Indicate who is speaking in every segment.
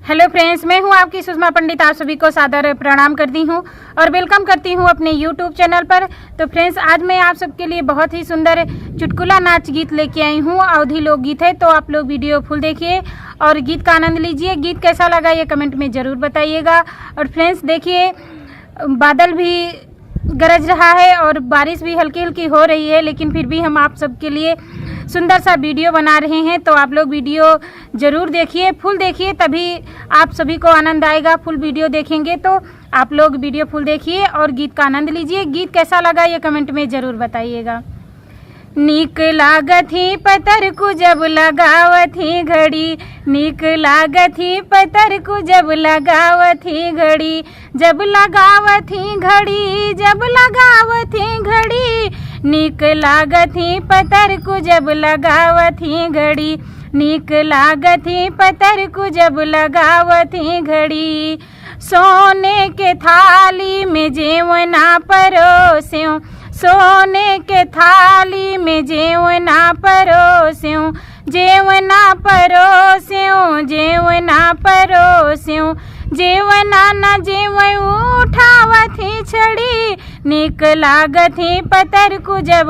Speaker 1: Hello friends, मैं हूं आपकी सुषमा पंडित। आप सभी को सादर प्रणाम करती हूं और वेलकम करती हूं अपने यूट्यूब चैनल पर। तो फ्रेंड्स, आज मैं आप सबके लिए बहुत ही सुंदर चुटकुला नाच गीत लेके आई हूं। अवधी लोकगीत है, तो आप लोग वीडियो फुल देखिए और गीत का आनंद लीजिए। गीत कैसा लगा ये कमेंट में ज़रूर बताइएगा। और फ्रेंड्स देखिए, बादल भी गरज रहा है और बारिश भी हल्की हल्की हो रही है, लेकिन फिर भी हम आप सबके लिए सुंदर सा वीडियो बना रहे हैं। तो आप लोग वीडियो ज़रूर देखिए, फुल देखिए, तभी आप सभी को आनंद आएगा। फुल वीडियो देखेंगे तो आप लोग वीडियो फुल देखिए और गीत का आनंद लीजिए। गीत कैसा लगा ये कमेंट में ज़रूर बताइएगा। नीक लागथी पतर को जब लगावथी घड़ी, नीक लागथी पतर को जब लगावथी घड़ी, जब लगावथी घड़ी, जब लगावथी घड़ी, नीक लागथी पतर को जब लगावथी घड़ी, नीक लागथी पतर को जब लगावथी घड़ी। सोने के थाली में जेवना परोस्यों, सोने के थाली में जेवना परोस्यों, जेवना परोस्यों, जेवना परोस्यों, जेवना न जेव उठावथी छड़ी, नीक लागथी पतर को जब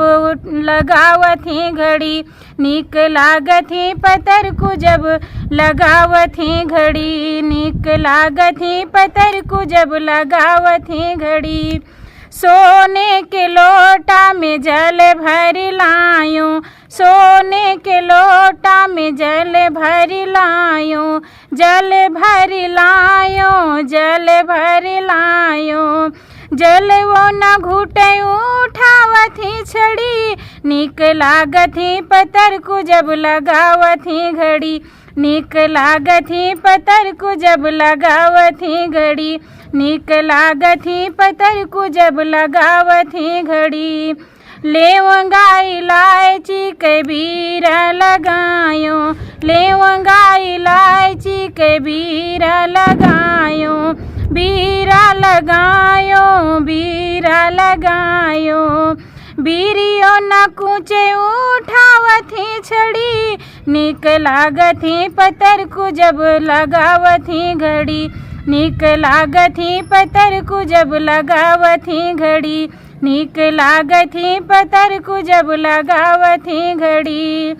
Speaker 1: लगावथी घड़ी, नीक लागथी पतर को जब लगावथी घड़ी, नीक लागथी पतर को जब लगावथी घड़ी। सोने के लोटा में जल भर लायूं, सोने के लोटा में जल भर लायूं, जल भर लायूं, जल भर लायूं, जल वो न घुटे उठावथी छड़ी, नीक लागथी पतर को जब लगावथी घड़ी, नीक लागथी पतर को जब लगावथी घड़ी, नीक लागथी पतर को जब लगावथी घड़ी। लेवंगा इलायची के बीरा लगायो, लेवंगा इलायची के बीरा लगायो, बीरा लगायो, बीरा लगायो, बीरियो न कूचे उठावथी छड़ी, नीक लागथी पतर को जब लगावथी घड़ी, नीक लागथी पतर को जब लगावथी घड़ी, नीक लागथी पतर को जब लगावथी घड़ी।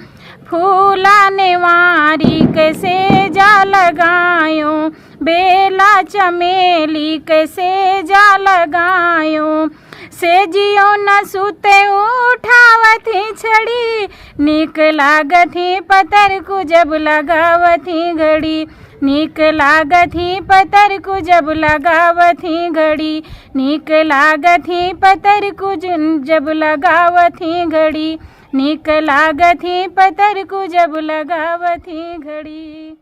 Speaker 1: फूला नेवारी कैसे जा लगायो, बेला चमेली कैसे जा लगायो, सेजियो न सुते उठावथी छड़ी, नीक लागथी पतर को जब लगावथी घड़ी, नीक लागथी पतर को जब लगावथी घड़ी, नीक लागथी पतर को जब लगावथी घड़ी, नीक लागथी पतर को जब लगावथी घड़ी।